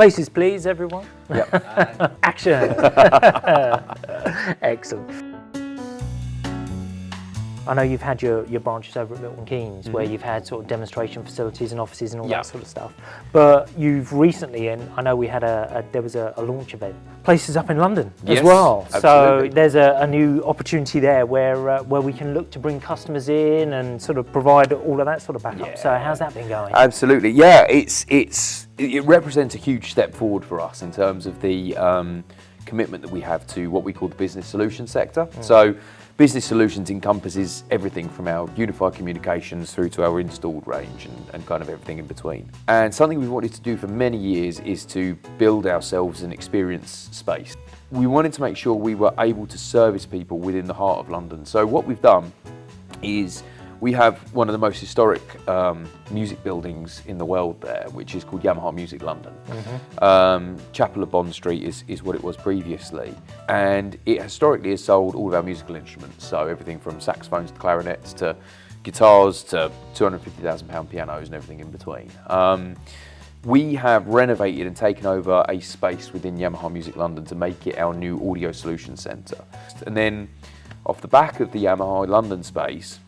Places, please, everyone. Yep. Action. Excellent. I know you've had your branches over at Milton Keynes, where you've had sort of demonstration facilities and offices and all that sort of stuff. But you've recently, and I know we had there was a launch event, places up in London as well. Absolutely. So there's a new opportunity there where we can look to bring customers in and sort of provide all of that sort of backup. So how's that been going? Absolutely, yeah. It represents a huge step forward for us in terms of the commitment that we have to what we call the business solutions sector. So business solutions encompasses everything from our unified communications through to our installed range and kind of everything in between. And something we've wanted to do for many years is to build ourselves an experience space. We wanted to make sure we were able to service people within the heart of London. So what we've done is we have one of the most historic music buildings in the world there, which is called Yamaha Music London. Chapel of Bond Street is what it was previously, and it historically has sold all of our musical instruments, so everything from saxophones to clarinets to guitars to £250,000 pianos and everything in between. We have renovated and taken over a space within Yamaha Music London to make it our new Audio Solutions Centre. And then off the back of the Yamaha London space,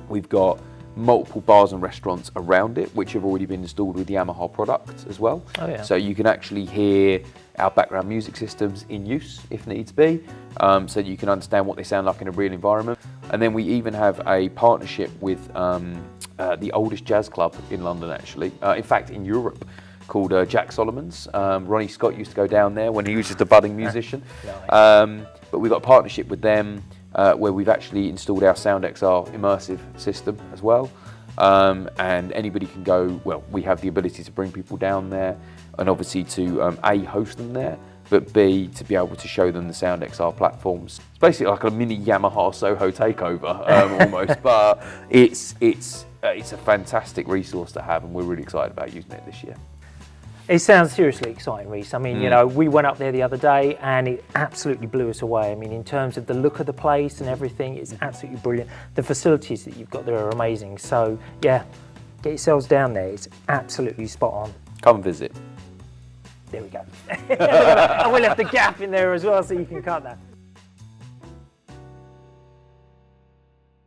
we've got multiple bars and restaurants around it, which have already been installed with the Yamaha product as well. Oh, yeah. So you can actually hear our background music systems in use if needs be, so you can understand what they sound like in a real environment. And then we even have a partnership with the oldest jazz club in London, actually, in fact in Europe, called Jack Solomon's. Ronnie Scott used to go down there when he was just a budding musician. But we've got a partnership with them where we've actually installed our SoundXR immersive system as well. And anybody can go, well, we have the ability to bring people down there and obviously to A, host them there, but B, to be able to show them the SoundXR platforms. It's basically like a mini Yamaha Soho takeover almost, but it's a fantastic resource to have and we're really excited about using it this year. It sounds seriously exciting, Reece. I mean, you know, we went up there the other day and it absolutely blew us away. I mean, in terms of the look of the place and everything, it's absolutely brilliant. The facilities that you've got there are amazing. So, yeah, get yourselves down there. It's absolutely spot on. Come and visit. There we go. And we'll have the gap in there as well so you can cut that.